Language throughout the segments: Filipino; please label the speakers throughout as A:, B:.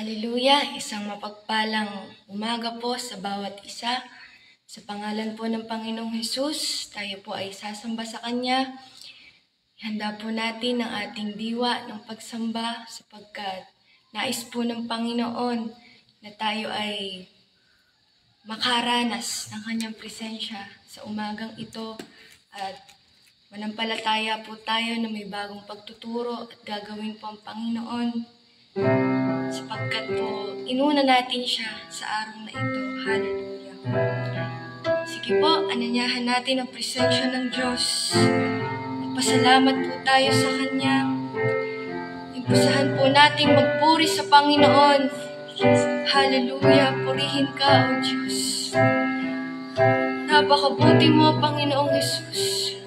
A: Haleluya! Isang mapagpalang umaga po sa bawat isa. Sa pangalan po ng Panginoong Hesus, tayo po ay sasamba sa Kanya. Handa po natin ang ating diwa ng pagsamba sapagkat nais po ng Panginoon na tayo ay makaranas ng Kanyang presensya sa umagang ito at manampalataya po tayo na may bagong pagtuturo at gagawin po ang Panginoon sapagkat po inuna natin siya sa araw na ito. Hallelujah. Sige po, ananyahan natin ang presensya ng Diyos. Pasalamat po tayo sa Kanya. Impusahan po natin magpuri sa Panginoon. Hallelujah, purihin ka, O Diyos. Napakabuti mo, Panginoong Hesus.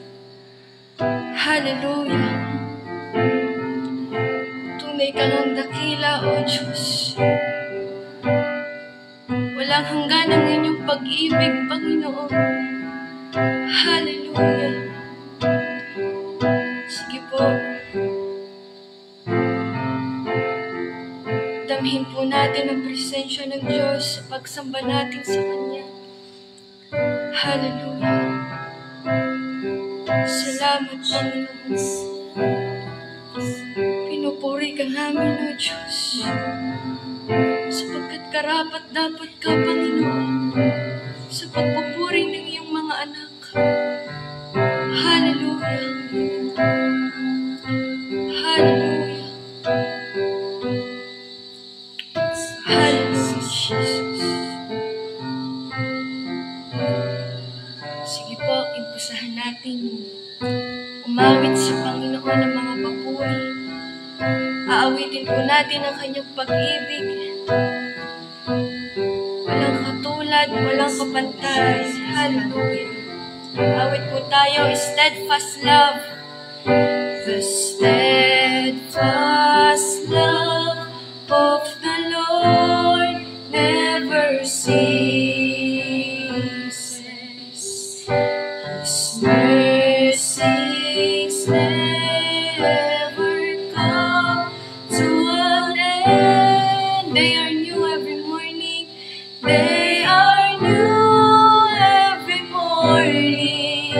A: Hallelujah. Tunay ka ng dakila, O Diyos. Walang hanggan ang inyong pag-ibig, Panginoon. Hallelujah. Sige po. Damhin po natin ang presensya ng Diyos sa pagsamba natin sa Kanya. Hallelujah. Salamat, Panginoon. Pinupuri ka namin, O Diyos. Sapagkat karapat dapat ka, Panginoon, sa pagpupuri ng iyong mga anak. Hallelujah. Hallelujah. Hallelujah, Jesus. Sige po, impusahan natin umawit sa Panginoon ng mga papuri. Aawitin po natin ang Kanyang pag-ibig. Walang katulad, walang kapantay. Hallelujah. Awit po tayo, steadfast love. The steadfast love of the Lord never ceases. His mercies never come to an end. They are new every morning. They are new every morning.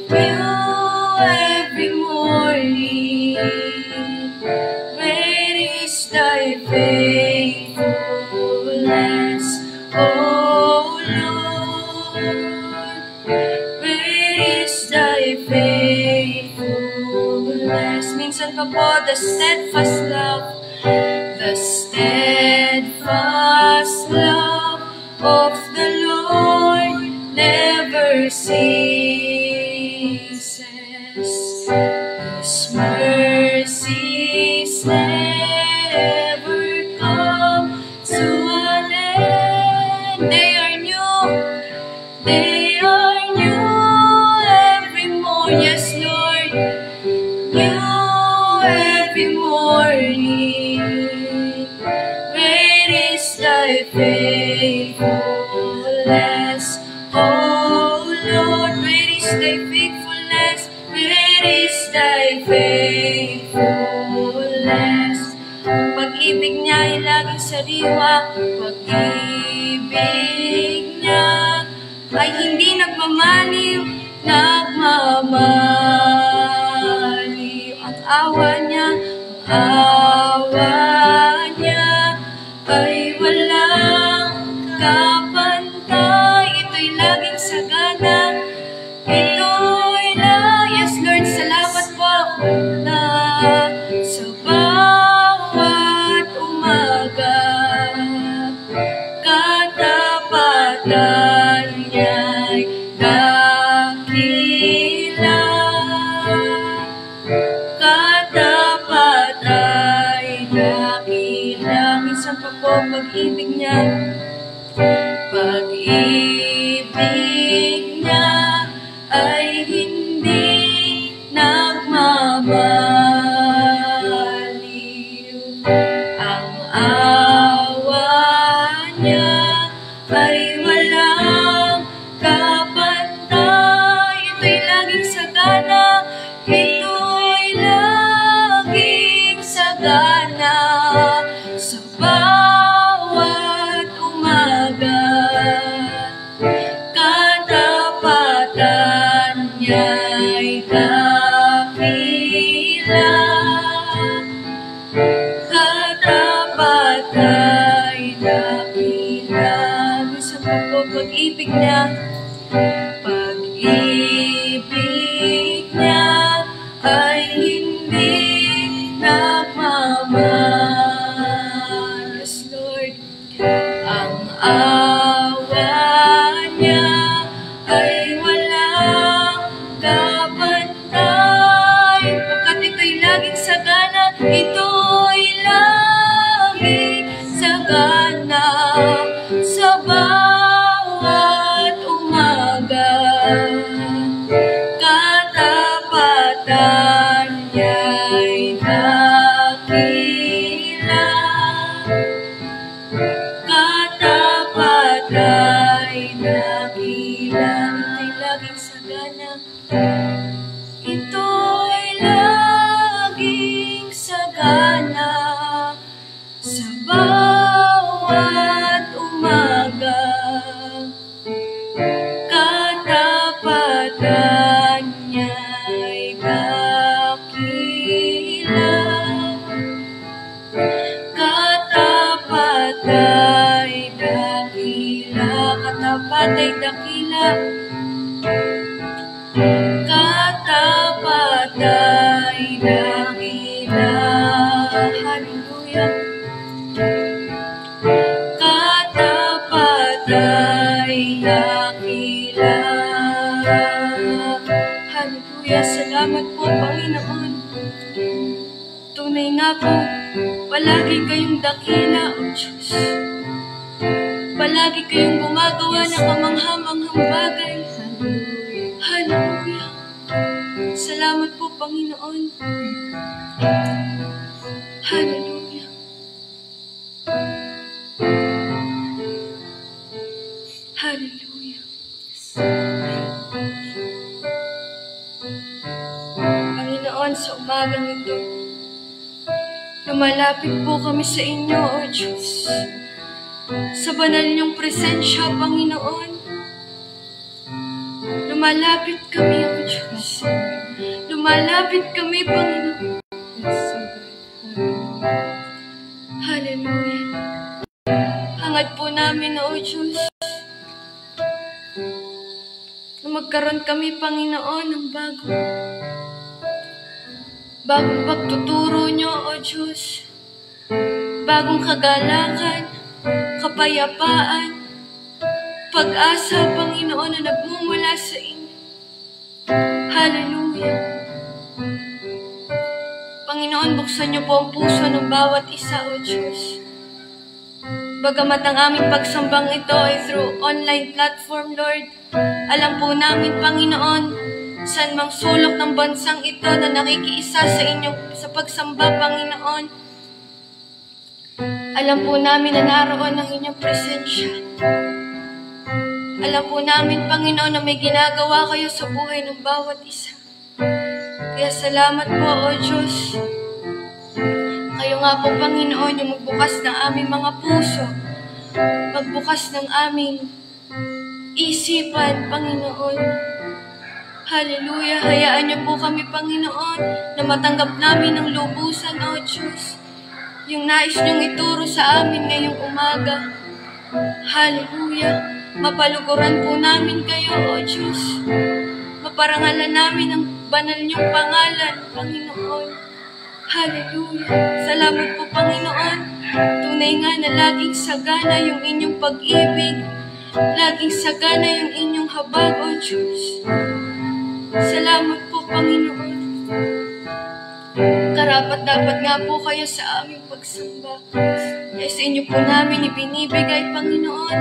A: New every morning. Great is thy faithfulness, O Lord. Great is thy faithfulness. Minsan pa po, the steadfast love. The steadfast love of the Lord never ceases. His mercies never come to an end. They are new. They are new every morning. Yes, Lord. New every morning. Great is thy faithfulness, O Lord. Great is thy faithfulness. Great is thy faithfulness. Pag-ibig niya ay laging sariwa. Pag-ibig niya ay hindi nagmamaliw. Nagmamaliw. Ang awa niya, ay walang kapantay. Ito'y laging sagana. Ito'y yes, Lord, salamat po na sa bawat umaga katapatan niya'y dakila. Katapat ay dakila. Minsan pa po pag-ibig niya. Pag-ibig niya ay hindi nagmamaliw. Ang awa niya ay walang kapantay. Ito'y laging sagana. Ito'y laging sagana sa pag-ibig niya. Pag-ibig niya ay hindi nagmamahal. Yes, Lord. Ang awa niya ay walang kapantay. Pagkat ito'y laging sagana, ito'y laging sagana sa bawat umaga. Katapatan niya'y dakila. Katapatay dakila. Ito'y laging sagana. Ito'y laging sagana sa bawat umaga. Katapatan niya'y dakila. Katapatay dakila. Katapatay dakila. Katapatay dakila. Hallelujah. Katapatay dakila. Hallelujah. Salamat po, Panginoon. Tunay nga po, palagi kayong dakila, O Diyos. Palagi kayong gumagawa ng kamangha-manghang bagay. Hallelujah. Salamat po, Panginoon. Hallelujah. Hallelujah. Panginoon, sa umagang ito, lumalapit po kami sa inyo, O Diyos. Sa banal niyong presensya, Panginoon. Lumalapit kami, O Diyos. Lumalapit kami, Panginoon. Hallelujah. Hangad po namin, O Diyos, na magkaroon kami, Panginoon, ng bagong pagtuturo niyo, O Diyos. Bagong kagalakan, kapayapaan, pag-asa, Panginoon, na nagmumula sa inyo. Hallelujah. Panginoon, buksan niyo po ang puso ng bawat isa, O Diyos. Bagamat ang aming pagsambang ito ay through online platform, Lord, alam po namin, Panginoon, saan mang sulok ng bansang ito na nakikiisa sa inyong sa pagsamba, Panginoon. Alam po namin na naroon ang inyong presensya. Alam po namin, Panginoon, na may ginagawa kayo sa buhay ng bawat isa. Kaya salamat po, O Diyos. Kayo nga po, Panginoon, yung magbukas ng aming mga puso, magbukas ng aming isipan, Panginoon. Hallelujah. Hayaan niyo po kami, Panginoon, na matanggap namin ng lubusan, O Diyos, yung nais niyong ituro sa amin ngayong umaga. Hallelujah. Mapaluguran po namin kayo, O Diyos. Maparangalan namin ang banal niyong pangalan, Panginoon. Hallelujah. Salamat po, Panginoon. Tunay nga na laging sagana yung inyong pag-ibig. Laging sagana yung inyong habag, O Diyos. Salamat po, Panginoon. Karapat-dapat nga po kayo sa aming pagsamba. Kaya sa inyo po namin ibinibigay, Panginoon,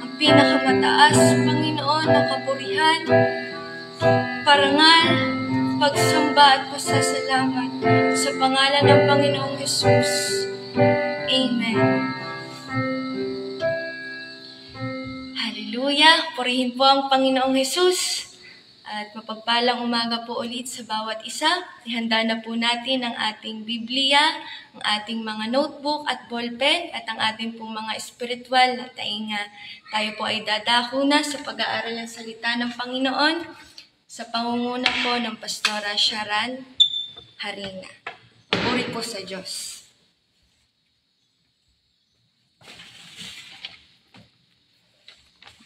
A: ang pinakamataas, Panginoon, na kapurihan, parangal, pagsamba at pasasalamat sa pangalan ng Panginoong Jesus. Amen. Hallelujah! Purihin po ang Panginoong Jesus. At mapagpalang umaga po ulit sa bawat isa. Ihanda na po natin ang ating Biblia, ang ating mga notebook at ballpen, at ang ating pong mga spiritual na tainga. Tayo po ay dadako na sa pag-aaral ng salita ng Panginoon sa pangunguna po ng Pastora Sharan Harina. Puri po sa Diyos.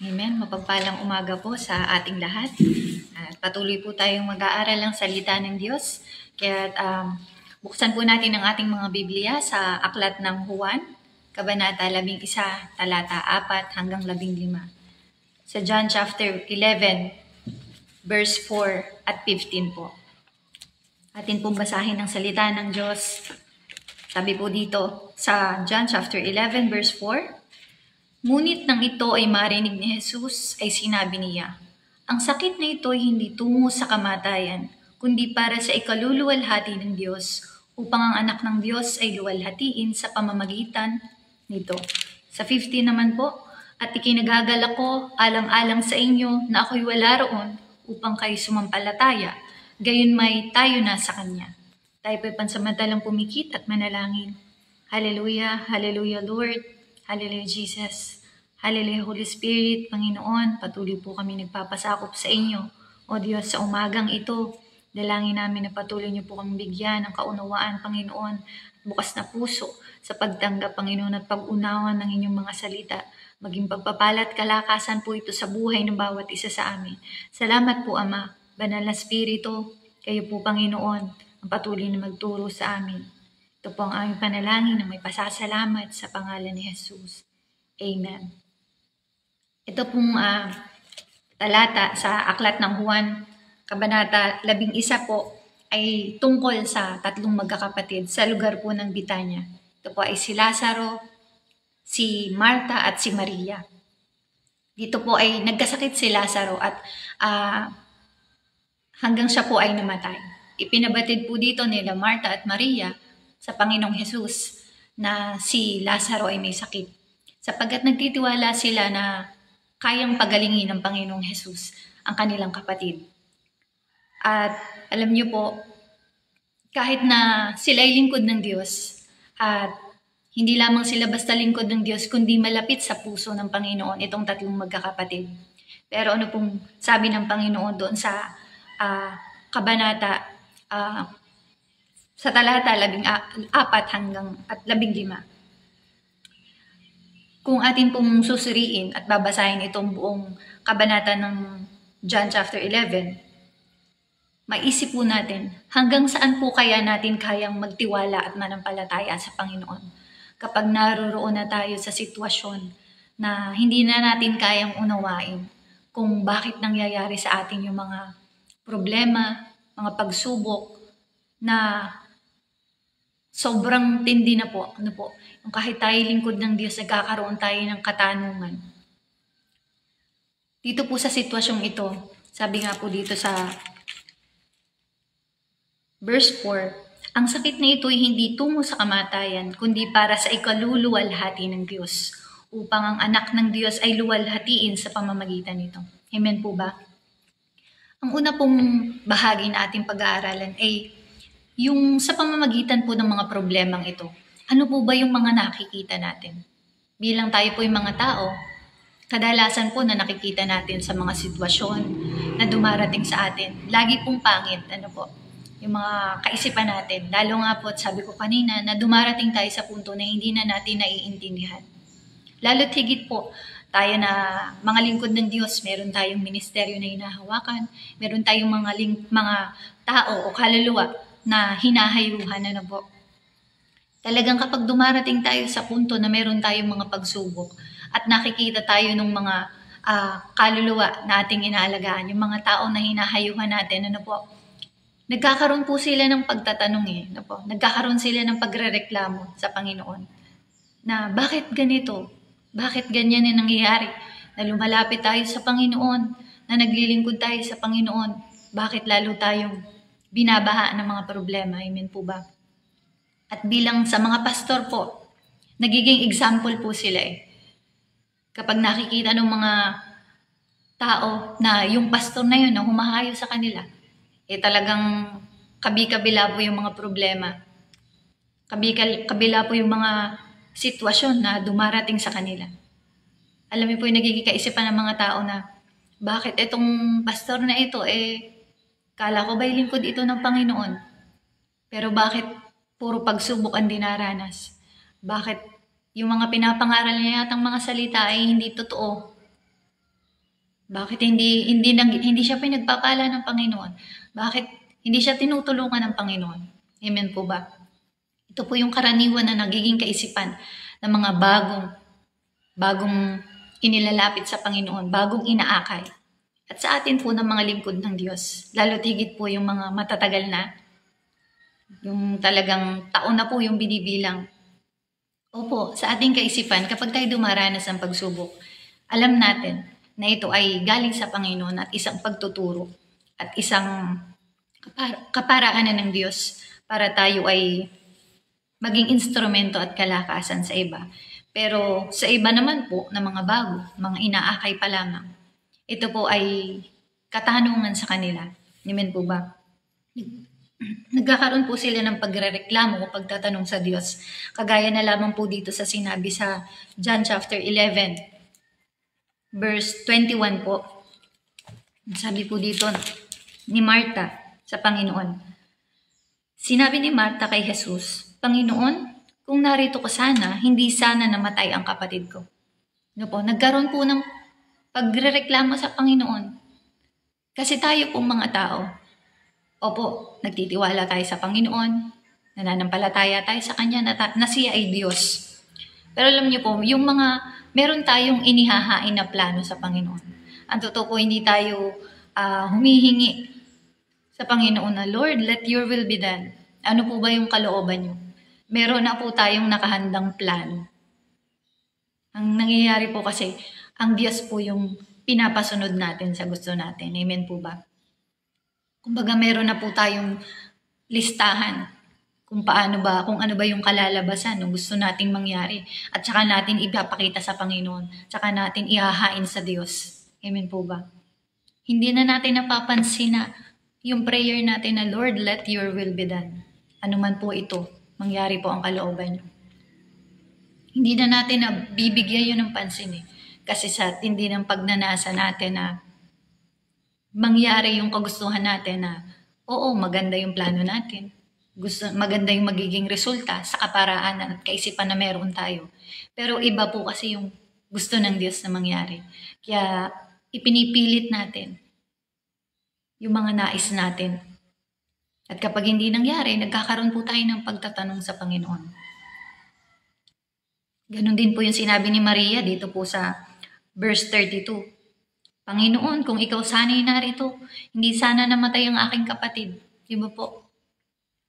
B: Amen. Mapagpalang umaga po sa ating lahat. At patuloy po tayong mag-aaral ng salita ng Diyos. Kaya buksan po natin ang ating mga Biblia sa Aklat ng Juan, Kabanata 11, talata 4 hanggang 15. Sa John chapter 11, verse 4 at 15 po. Atin pong basahin ang salita ng Diyos. Sabi po dito sa John chapter 11, verse 4, ngunit nang ito ay marinig ni Jesus, ay sinabi niya, ang sakit na ito ay hindi tungo sa kamatayan, kundi para sa ikaluluwalhati ng Diyos, upang ang anak ng Diyos ay luwalhatiin sa pamamagitan nito. Sa 15 naman po, at ikinagagalak ko alang-alang sa inyo na ako'y wala roon upang kayo sumampalataya, gayon may tayo na sa Kanya. Tayo po'y pansamantalang pumikit at manalangin. Hallelujah, Hallelujah Lord, Hallelujah Jesus. Hallelujah Holy Spirit, Panginoon, patuloy po kami nagpapasakop sa inyo. O Diyos, sa umagang ito, dalangin namin na patuloy niyo po kami bigyan ng kaunawaan, Panginoon, bukas na puso sa pagtanggap, Panginoon, at pag-unawan ng inyong mga salita. Maging pagpapalat kalakasan po ito sa buhay ng bawat isa sa amin. Salamat po, Ama, Banal na Espiritu, kayo po, Panginoon, ang patuloy na magturo sa amin. Ito po ang aming panalangin na may pasasalamat sa pangalan ni Jesus. Amen. Ito pong talata sa Aklat ng Juan, Kabanata 11 po, ay tungkol sa tatlong magkakapatid sa lugar po ng Bitanya. Ito po ay si Lazaro, si Marta at si Maria. Dito po ay nagkasakit si Lazaro at hanggang siya po ay namatay. Ipinabatid po dito nila Marta at Maria sa Panginoong Jesus na si Lazaro ay may sakit. Sapagkat nagtitiwala sila na kayang pagalingin ng Panginoong Jesus ang kanilang kapatid. At alam niyo po, kahit na sila ay lingkod ng Diyos, at hindi lamang sila basta lingkod ng Diyos, kundi malapit sa puso ng Panginoon itong tatlong magkakapatid. Pero ano pong sabi ng Panginoon doon sa kabanata, sa talata 4 hanggang 15. Kung atin pong susuriin at babasahin itong buong kabanata ng John chapter 11, maisip po natin hanggang saan po kaya natin kayang magtiwala at manampalataya sa Panginoon kapag naroroon na tayo sa sitwasyon na hindi na natin kayang unawain kung bakit nangyayari sa atin yung mga problema, mga pagsubok na sobrang tindi na po. Yung kahit tayo lingkod ng Diyos, nagkakaroon tayo ng katanungan. Dito po sa sitwasyong ito, sabi nga po dito sa verse 4, ang sakit na ito ay hindi tungo sa kamatayan, kundi para sa ikaluluwalhati ng Diyos, upang ang anak ng Diyos ay luwalhatiin sa pamamagitan nito. Amen po ba? Ang una pong bahagi na ating pag-aaralan ay yung sa pamamagitan po ng mga problemang ito. Ano po ba yung mga nakikita natin? Bilang tayo po yung mga tao, kadalasan po na nakikita natin sa mga sitwasyon na dumarating sa atin, lagi pong pangit, yung mga kaisipan natin. Lalo nga po, sabi ko kanina, na dumarating tayo sa punto na hindi na natin naiintindihan. Lalo't higit po, tayo na mga lingkod ng Diyos, meron tayong ministeryo na hinahawakan, meron tayong mga tao o kaluluwa na hinahayuhan po. Talagang kapag dumarating tayo sa punto na meron tayong mga pagsubok at nakikita tayo ng mga kaluluwa na ating inaalagaan, yung mga tao na hinahayuhan natin, nagkakaroon po sila ng pagtatanong nagkakaroon sila ng pagrereklamo sa Panginoon na bakit ganito? Bakit ganyan yung nangyayari? Na lumalapit tayo sa Panginoon, na naglilingkod tayo sa Panginoon, bakit lalo tayong binabaha ng mga problema? Amen po ba? At bilang sa mga pastor po, nagiging example po sila Kapag nakikita ng mga tao na yung pastor na yun na humahayo sa kanila, talagang kabi-kabila po yung mga problema. Kabila po yung mga sitwasyon na dumarating sa kanila. Alam niyo po yung nagiging kaisipan ng mga tao na bakit itong pastor na ito kala ko ba'y lingkod ito ng Panginoon? Pero bakit puro pagsubok ang dinaranas? Bakit yung mga pinapangaral niya yatang mga salita ay hindi totoo? Bakit hindi siya pinagpapala ng Panginoon? Bakit hindi siya tinutulungan ng Panginoon? Amen po ba? Ito po yung karaniwan na nagiging kaisipan ng mga bagong inilalapit sa Panginoon, bagong inaakay. At sa atin po ng mga lingkod ng Diyos, lalo't higit po yung mga matatagal na, yung talagang taon na po yung binibilang. Opo, sa ating kaisipan, kapag tayo dumaranas ng pagsubok, alam natin na ito ay galing sa Panginoon at isang pagtuturo at isang kaparaanan ng Diyos para tayo ay maging instrumento at kalakasan sa iba. Pero sa iba naman po na mga bago, mga inaakay pa lamang, ito po ay katanungan sa kanila. Amen po ba? Nagkakaroon po sila ng pagrereklamo o pagtatanong sa Diyos. Kagaya na lamang po dito sa sinabi sa John chapter 11, verse 21 po. Sabi po dito ni Martha sa Panginoon. Sinabi ni Martha kay Jesus, Panginoon, kung narito ka sana, hindi sana namatay ang kapatid ko. No po, nagkaroon po ng pagrereklamo sa Panginoon. Kasi tayo pong mga tao, opo, nagtitiwala tayo sa Panginoon, nananampalataya tayo sa Kanya na siya ay Diyos. Pero alam niyo po, meron tayong inihahain na plano sa Panginoon. Ang totoo po, hindi tayo humihingi sa Panginoon na, Lord, let your will be done. Ano po ba yung kalooban niyo? Meron na po tayong nakahandang plano. Ang nangyayari po kasi, ang Diyos po yung pinapasunod natin sa gusto natin. Amen po ba? Kumbaga meron na po tayong listahan kung ano ba yung kalalabasan ng gusto nating mangyari. At saka natin ipapakita sa Panginoon. Saka natin ihahain sa Diyos. Amen po ba? Hindi na natin napapansin na yung prayer natin na, Lord, let your will be done. Ano man po ito, mangyari po ang kalooban niyo. Hindi na natin bibigyan yun ng pansin eh. Kasi sa tindi ng pagnanasa natin na mangyari yung kagustuhan natin na, oo, maganda yung plano natin. Maganda yung magiging resulta sa kaparaanan at kaisipan na meron tayo. Pero iba po kasi yung gusto ng Diyos na mangyari. Kaya ipinipilit natin yung mga nais natin. At kapag hindi nangyari, nagkakaroon po tayo ng pagtatanong sa Panginoon. Ganon din po yung sinabi ni Maria dito po sa verse 32. Panginoon, kung ikaw sana'y narito, hindi sana namatay ang aking kapatid. Diba po?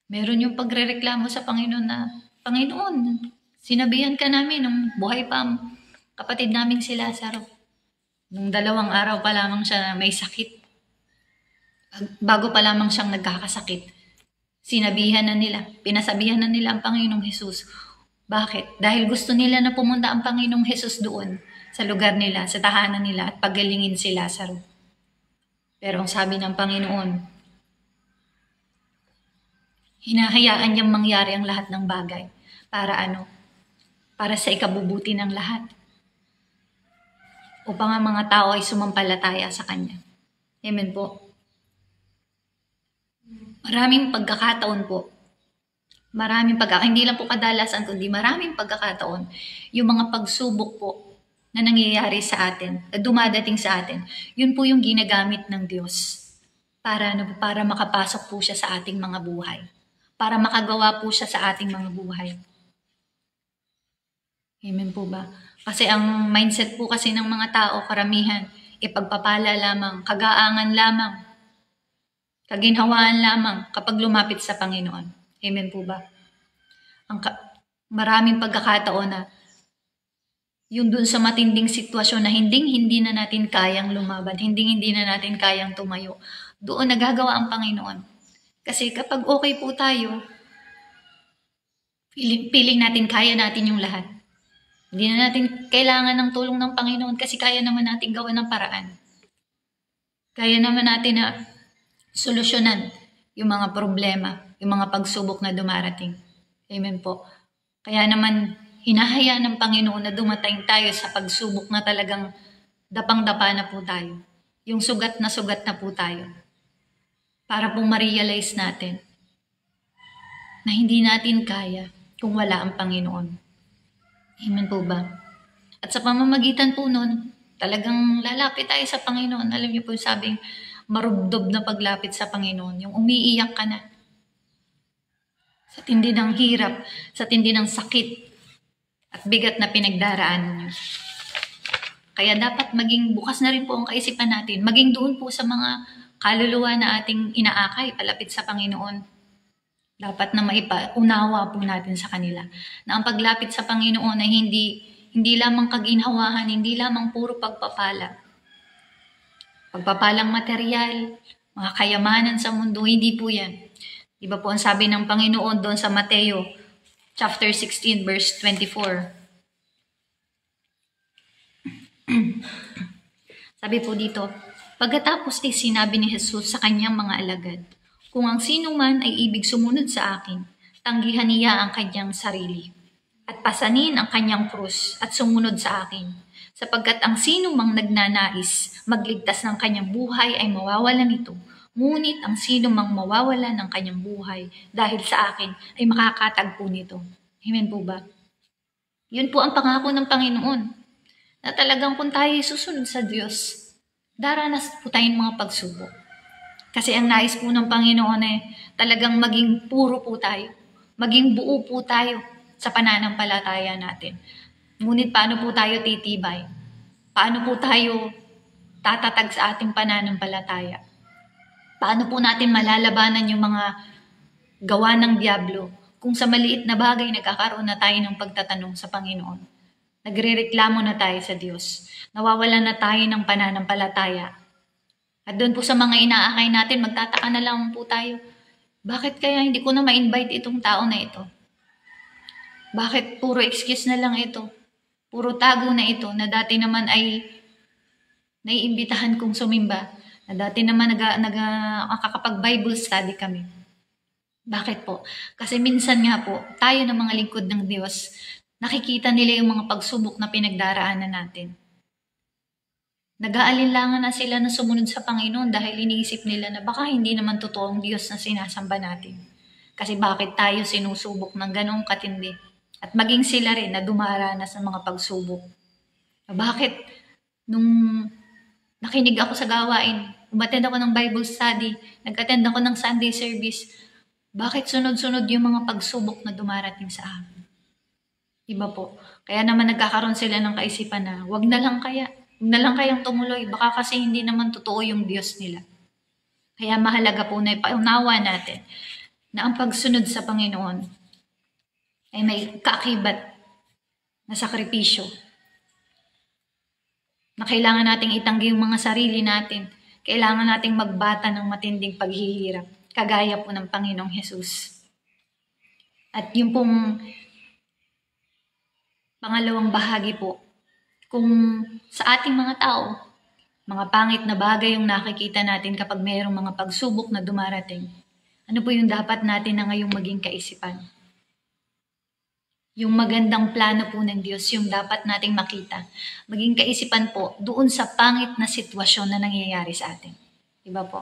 B: Meron yung pagrereklamo sa Panginoon na, Panginoon, sinabihan ka namin nung buhay pa ang kapatid namin si Lazaro. Nung 2 araw pa lamang siya na may sakit. Bago pa lamang siyang nagkakasakit. Pinasabihan na nila ang Panginoong Jesus. Bakit? Dahil gusto nila na pumunta ang Panginoong Jesus doon sa lugar nila, sa tahanan nila at pagalingin si Lazaro. Pero ang sabi ng Panginoon, hinahayaan niyang mangyari ang lahat ng bagay. Para ano? Para sa ikabubuti ng lahat. Upang ang mga tao ay sumampalataya sa Kanya. Amen po. Maraming pagkakataon po. Hindi lang po kadalasan, kundi maraming pagkakataon. Yung mga pagsubok po na nangyayari sa atin, na dumadating sa atin, yun po yung ginagamit ng Diyos para makapasok po siya sa ating mga buhay. Para makagawa po siya sa ating mga buhay. Amen po ba? Kasi ang mindset po kasi ng mga tao, karamihan, ipagpapala lamang, kagaangan lamang, kaginhawaan lamang kapag lumapit sa Panginoon. Amen po ba? Maraming pagkakataon na yung dun sa matinding sitwasyon na hindi na natin kayang lumaban, hindi na natin kayang tumayo, doon nagagawa ang Panginoon. Kasi kapag okay po tayo, feeling natin kaya natin yung lahat. Hindi na natin kailangan ng tulong ng Panginoon kasi kaya naman natin gawa ng paraan. Kaya naman natin na solusyonan yung mga problema, yung mga pagsubok na dumarating. Amen po. Kaya naman, hinahayaan ng Panginoon na dumating tayo sa pagsubok na talagang dapang-dapa na po tayo. Yung sugat na po tayo. Para pong ma-realize natin na hindi natin kaya kung wala ang Panginoon. Amen po ba? At sa pamamagitan po nun, Talagang lalapit tayo sa Panginoon. Alam niyo po yung sabing marubdob na paglapit sa Panginoon. Yung umiiyak ka na. Sa tindi ng hirap, sa tindi ng sakit, at bigat na pinagdaraan niyo. Kaya dapat maging bukas na rin po ang kaisipan natin. Maging doon po sa mga kaluluwa na ating inaakay, palapit sa Panginoon. Dapat na maipaunawa po natin sa kanila na ang paglapit sa Panginoon ay hindi lamang kaginhawahan, hindi lamang puro pagpapala. Pagpapalang material, mga kayamanan sa mundo, hindi po yan. Diba po ang sabi ng Panginoon doon sa Mateo chapter 16 verse 24. Sabi po dito, pagkatapos ay sinabi ni Jesus sa kanyang mga alagad, kung ang sino man ay ibig sumunod sa akin, tanggihan niya ang kanyang sarili at pasanin ang kanyang krus at sumunod sa akin. Sapagkat ang sino mang nagnanais magligtas ng kanyang buhay ay mawawalan ito. Ngunit ang sino mang mawawalan ng kanyang buhay dahil sa akin ay makakatagpo nito. Amen po ba? Yun po ang pangako ng Panginoon. Na talagang kung tayo susunod sa Diyos, daranas po tayong mga pagsubok. Kasi ang nais po ng Panginoon ay talagang maging puro po tayo. Maging buo po tayo sa pananampalataya natin. Ngunit paano po tayo titibay? Paano po tayo tatatag sa ating pananampalataya? Paano po natin malalabanan yung mga gawa ng Diablo kung sa maliit na bagay nagkakaroon na tayo ng pagtatanong sa Panginoon? Nagrereklamo na tayo sa Diyos. Nawawalan na tayo ng pananampalataya. At doon po sa mga inaakay natin, magtataka na lang po tayo. Bakit kaya hindi ko na ma-invite itong tao na ito? Bakit puro excuse na lang ito? Puro tago na ito na dati naman ay naiimbitahan kong sumimba. Na dati naman nakakapag-Bible study kami. Bakit po? Kasi minsan nga po, tayo na mga lingkod ng Diyos, nakikita nila yung mga pagsubok na pinagdaraanan natin. Nag-aalinlangan na sila na sumunod sa Panginoon dahil iniisip nila na baka hindi naman totoong Diyos na sinasamba natin. Kasi bakit tayo sinusubok ng ganoong katindi? At maging sila rin na dumaranas ng mga pagsubok. Bakit? Nung nakinig ako sa gawain, umattend ako ng Bible study, nag-attend ako ng Sunday service, bakit sunod-sunod yung mga pagsubok na dumarating sa amin? Iba po. Kaya naman nagkakaroon sila ng kaisipan na wag na lang kayang tumuloy. Baka kasi hindi naman totoo yung Diyos nila. Kaya mahalaga po na ipaunawa natin na ang pagsunod sa Panginoon ay may kaakibat na sakripisyo. Na kailangan nating itanggi yung mga sarili natin. Kailangan nating magbata ng matinding paghihirap. Kagaya po ng Panginoong Jesus. At yung pong pangalawang bahagi po, kung sa ating mga tao, mga pangit na bagay yung nakikita natin kapag mayroong mga pagsubok na dumarating, ano po yung dapat natin na ngayong maging kaisipan? Yung magandang plano po ng Diyos, yung dapat nating makita. Maging kaisipan po doon sa pangit na sitwasyon na nangyayari sa atin. Diba po?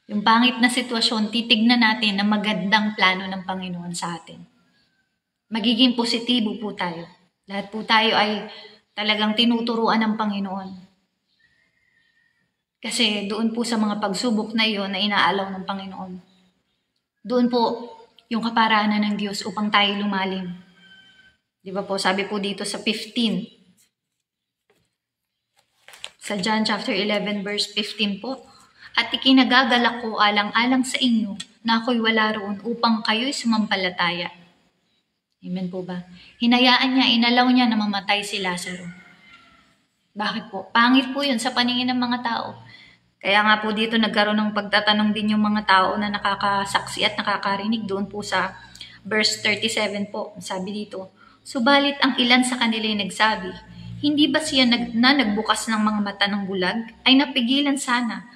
B: Yung pangit na sitwasyon, titignan natin ang magandang plano ng Panginoon sa atin. Magiging positibo po tayo. Lahat po tayo ay talagang tinuturuan ng Panginoon. Kasi doon po sa mga pagsubok na iyon na inaalaw ng Panginoon. Doon po yung kaparaanan ng Diyos upang tayo lumalim. Di ba po, sabi po dito sa 15. Sa John chapter 11 verse 15 po. At ikinagagalak ko alang-alang sa inyo na ako'y wala roon upang kayo'y sumampalataya. Amen po ba? Hinayaan niya, inalaw niya na mamatay si Lazaro. Bakit po? Pangit po yun sa paningin ng mga tao. Kaya nga po dito nagkaroon ng pagtatanong din yung mga tao na nakakasaksi at nakakarinig doon po sa verse 37 po. Sabi dito, subalit ang ilan sa kanila ay nagsabi, hindi ba siya nagbukas ng mga mata ng bulag ay napigilan sana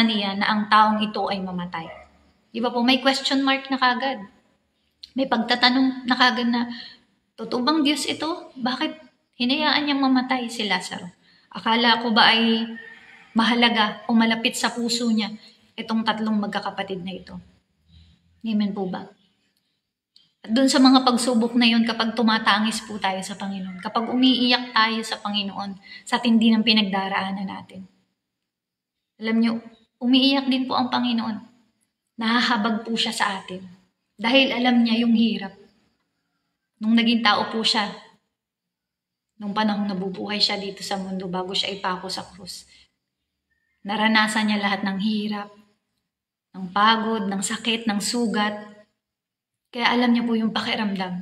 B: niya na ang taong ito ay mamatay. Di ba po may question mark na kagad. May pagtatanong na kagad na, totoo bang Diyos ito? Bakit hinayaan niyang mamatay si Lazaro? Akala ko ba ay mahalaga o malapit sa puso niya itong tatlong magkakapatid na ito? Amen po ba? At dun sa mga pagsubok na yun, kapag tumatangis po tayo sa Panginoon, kapag umiiyak tayo sa Panginoon, sa tindi ng pinagdaraanan natin. Alam nyo, umiiyak din po ang Panginoon. Nahahabag po siya sa atin. Dahil alam niya yung hirap. Nung naging tao po siya, nung panahong nabubuhay siya dito sa mundo bago siya ipako sa krus, naranasan niya lahat ng hirap, ng pagod, ng sakit, ng sugat. Kaya alam niya po yung pakiramdam.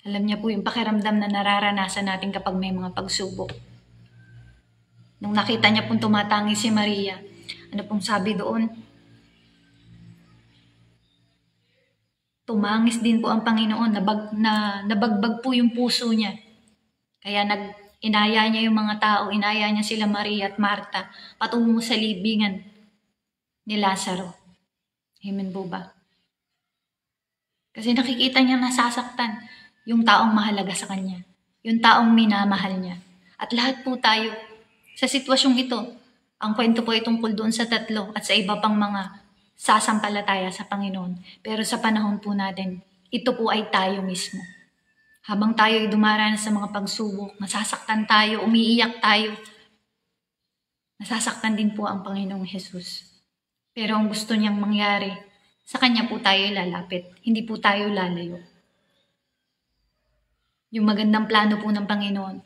B: Alam niya po yung pakiramdam na nararanasan natin kapag may mga pagsubok. Nung nakita niya pong tumatangi si Maria, ano pong sabi doon? Tumangis din po ang Panginoon, nabagbag po yung puso niya. Kaya inaya niya yung mga tao, inaya niya sila Maria at Marta patungo sa libingan ni Lazaro. Amen po ba? Kasi nakikita niya nasasaktan yung taong mahalaga sa kanya, yung taong minamahal niya. At lahat po tayo, sa sitwasyong ito, ang kwento po ay tungkol doon sa 3 at sa iba pang mga sasampalataya sa Panginoon. Pero sa panahon po natin, ito po ay tayo mismo. Habang tayo ay dumaranas sa mga pagsubok, nasasaktan tayo, umiiyak tayo, nasasaktan din po ang Panginoong Jesus. Pero ang gusto niyang mangyari, sa Kanya po tayo lalapit, hindi po tayo lalayo. Yung magandang plano po ng Panginoon,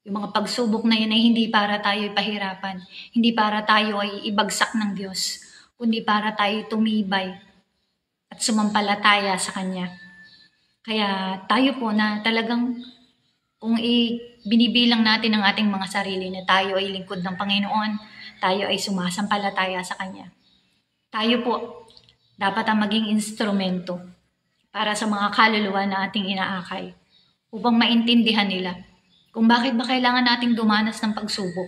B: yung mga pagsubok na yun ay hindi para tayo ipahirapan, hindi para tayo ay ibagsak ng Diyos, kundi para tayo tumibay at sumampalataya sa Kanya. Kaya tayo po na talagang kung binibilang natin ang ating mga sarili na tayo ay lingkod ng Panginoon, tayo ay sumasampalataya sa Kanya. Tayo po dapat ang maging instrumento para sa mga kaluluwa na ating inaakay upang maintindihan nila kung bakit ba kailangan nating dumanas ng pagsubok.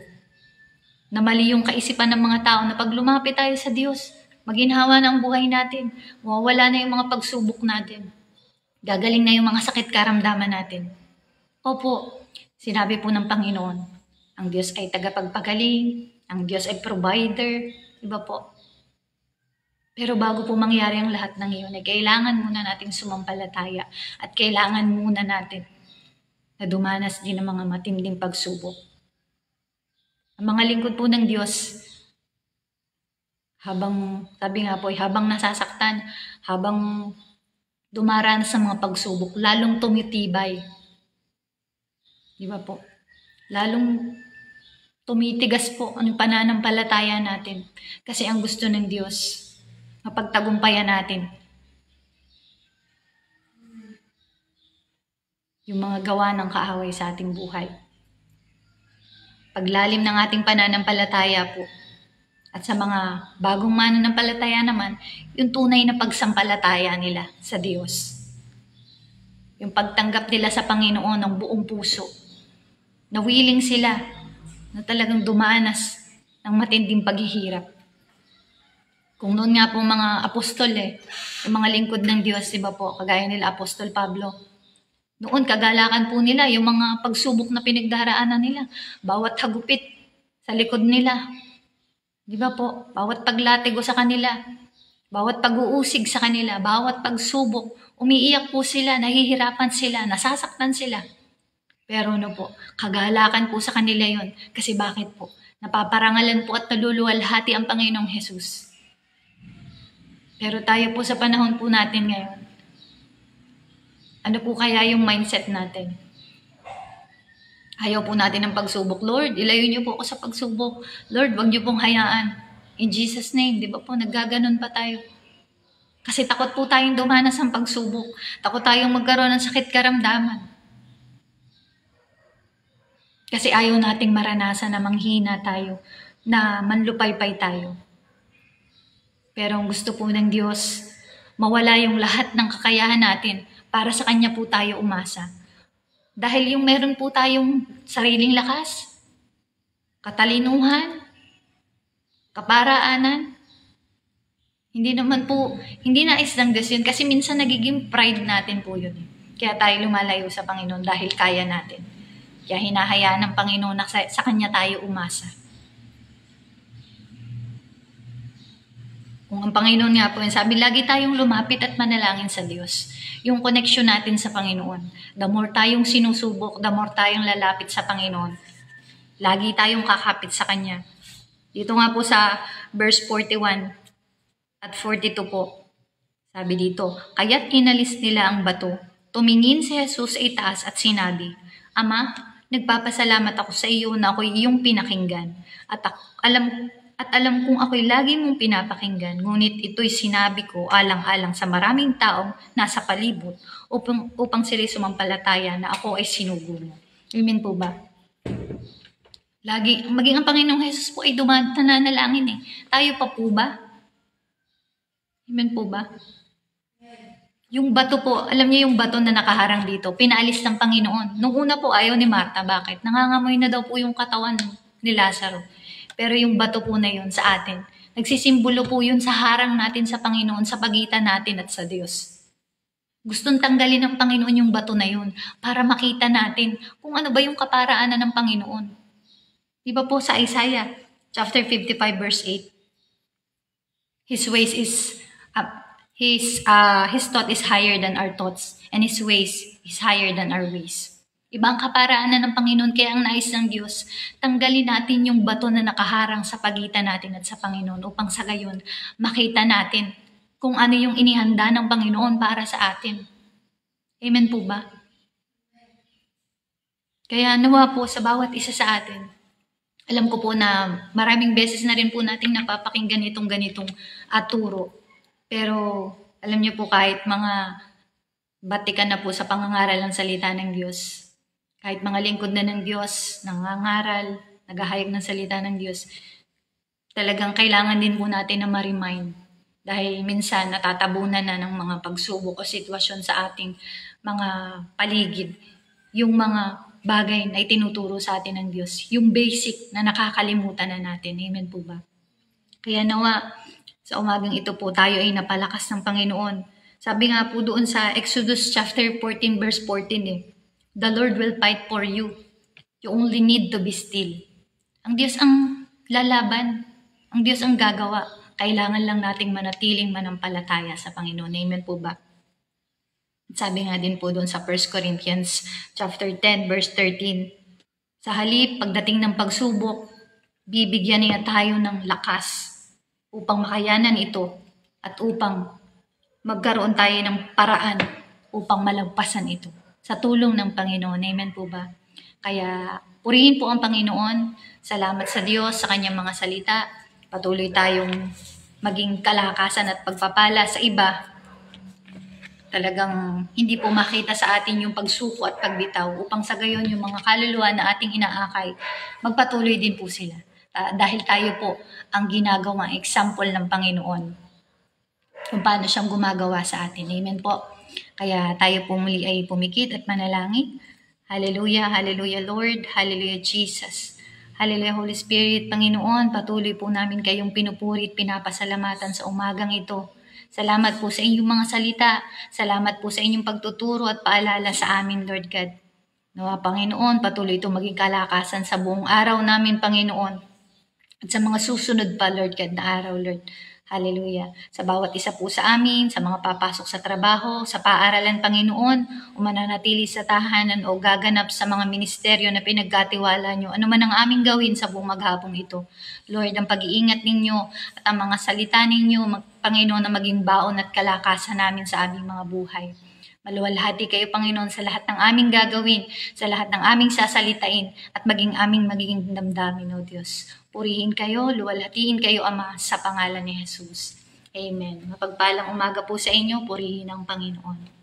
B: Na mali yung kaisipan ng mga tao na pag lumapit tayo sa Diyos, maginhawa na ang buhay natin, mawawala na yung mga pagsubok natin, gagaling na yung mga sakit karamdaman natin. Opo, sinabi po ng Panginoon, ang Diyos ay tagapagpagaling, ang Diyos ay provider, iba po. Pero bago po mangyari ang lahat ng iyon, ay kailangan muna nating sumampalataya at kailangan muna natin na dumanas din ng mga matinding pagsubok. Ang mga lingkod po ng Diyos, sabi nga po, habang nasasaktan, habang dumaranas sa mga pagsubok, lalong tumitibay. Di ba po? Lalong tumitigas po ang pananampalataya natin. Kasi ang gusto ng Diyos, mapagtagumpayan natin yung mga gawa ng kaaway sa ating buhay. Paglalim ng ating pananampalataya po, at sa mga bagong mananampalataya naman, yung tunay na pagsampalataya nila sa Diyos. Yung pagtanggap nila sa Panginoon ng buong puso, na willing sila na talagang dumanas ng matinding paghihirap. Kung noon nga po mga apostol yung mga lingkod ng Diyos, diba po, kagaya nila Apostol Pablo, noon kagalakan po nila yung mga pagsubok na pinagdaraanan nila, bawat hagupit sa likod nila, diba po, bawat paglatigo sa kanila, bawat pag-uusig sa kanila, bawat pagsubok, umiiyak po sila, nahihirapan sila, nasasaktan sila. Pero kagalakan po sa kanila yon. Kasi bakit po? Napaparangalan po at naluluwalhati ang Panginoong Jesus. Pero tayo po sa panahon po natin ngayon, ano po kaya yung mindset natin? Ayaw po natin ng pagsubok. Lord, ilayo niyo po ako sa pagsubok. Lord, wag niyo pong hayaan. In Jesus' name, di ba po, naggaganon pa tayo. Kasi takot po tayong dumanas ng pagsubok. Takot tayong magkaroon ng sakit karamdaman. Kasi ayaw nating maranasan na manghina tayo, na manlupaypay tayo. Pero ang gusto po ng Diyos, mawala yung lahat ng kakayahan natin para sa Kanya po tayo umasa. Dahil yung meron po tayong sariling lakas, katalinuhan, kaparaanan, hindi nais ng Diyos yun. Kasi minsan nagiging pride natin po yun. Kaya tayo lumalayo sa Panginoon dahil kaya natin. Kaya hinahayaan ng Panginoon na sa Kanya tayo umasa. Kung ang Panginoon nga po, sabi, lagi tayong lumapit at manalangin sa Diyos. Yung connection natin sa Panginoon. The more tayong sinusubok, the more tayong lalapit sa Panginoon. Lagi tayong kakapit sa Kanya. Dito nga po sa verse 41 at 42 po, sabi dito, kaya't inalis nila ang bato. Tumingin si Jesus sa itaas at sinabi, Ama, nagpapasalamat ako sa iyo na ako'y iyong pinakinggan. At alam kong ako'y lagi mong pinapakinggan, ngunit ito'y sinabi ko alang-alang sa maraming taong nasa palibot upang sila'y sumampalataya na ako ay sinugo mo. Amen po ba? Lagi, maging ang Panginoong Jesus po ay nananalangin eh. Tayo pa po ba? Amen po ba? Yung bato po, alam niyo yung bato na nakaharang dito, pinaalis ng Panginoon. Nung una po ayaw ni Marta, bakit? Nangangamoy na daw po yung katawan ni Lazaro. Pero yung bato po na yun sa atin, nagsisimbolo po yun sa harang natin sa Panginoon, sa pagitan natin at sa Diyos. Gustong tanggalin ng Panginoon yung bato na yun para makita natin kung ano ba yung kaparaanan ng Panginoon. Di ba po sa Isaiah chapter 55 verse 8? His ways is His thought is higher than our thoughts, and His ways is higher than our ways. Ibang kaparaanan ng Panginoon, kaya ang nais ng Diyos, tanggalin natin yung bato na nakaharang sa pagitan natin at sa Panginoon upang sa gayon makita natin kung ano yung inihanda ng Panginoon para sa atin. Amen po ba? Kaya nawa po sa bawat isa sa atin, alam ko po na maraming beses na rin po nating napapakinggan itong ganitong turo. Pero alam niyo po kahit mga batikan na po sa pangangaral ng salita ng Diyos, kahit mga lingkod na ng Diyos, nangangaral, naghahayag ng salita ng Diyos, talagang kailangan din po natin na ma-remind. Dahil minsan natatabunan na ng mga pagsubok o sitwasyon sa ating mga paligid. Yung mga bagay na itinuturo sa atin ng Diyos. Yung basic na nakakalimutan na natin. Amen po ba? Kaya nawa, sa umagang ito po, tayo ay napalakas ng Panginoon. Sabi nga po doon sa Exodus chapter 14 verse 14 the Lord will fight for you. You only need to be still. Ang Diyos ang lalaban. Ang Diyos ang gagawa. Kailangan lang nating manatiling manampalataya sa Panginoon. Amen po ba? Sabi nga din po doon sa 1 Corinthians chapter 10 verse 13. Sa halip, pagdating ng pagsubok, bibigyan niya tayo ng lakas upang makayanan ito at upang magkaroon tayo ng paraan upang malagpasan ito sa tulong ng Panginoon. Amen po ba? Kaya purihin po ang Panginoon. Salamat sa Diyos sa kanyang mga salita. Patuloy tayong maging kalakasan at pagpapala sa iba. Talagang hindi po makita sa atin yung pagsuko at pagbitaw upang sa gayon yung mga kaluluwa na ating inaakay, magpatuloy din po sila. Dahil tayo po ang ginagawang example ng Panginoon kung paano siyang gumagawa sa atin. Amen po. Kaya tayo po muli ay pumikit at manalangin. Hallelujah, hallelujah Lord, hallelujah Jesus. Hallelujah Holy Spirit, Panginoon, patuloy po namin kayong pinupuri at pinapasalamatan sa umagang ito. Salamat po sa inyong mga salita. Salamat po sa inyong pagtuturo at paalala sa amin, Lord God. Nawa Panginoon, patuloy ito maging kalakasan sa buong araw namin, Panginoon. At sa mga susunod pa, Lord God, na araw, Lord. Hallelujah. Sa bawat isa po sa amin, sa mga papasok sa trabaho, sa paaralan, Panginoon, o mananatili sa tahanan o gaganap sa mga ministeryo na pinagkatiwala nyo, ano man ang aming gawin sa buong maghapong ito. Lord, ang pag-iingat ninyo at ang mga salita ninyo, Panginoon, na maging baon at kalakasan namin sa aming mga buhay. Maluwalhati kayo, Panginoon, sa lahat ng aming gagawin, sa lahat ng aming sasalitain, at maging magiging damdamin, O Diyos. Purihin kayo, luwalhatiin kayo, Ama, sa pangalan ni Jesus. Amen. Mapagpalang umaga po sa inyo, purihin ang Panginoon.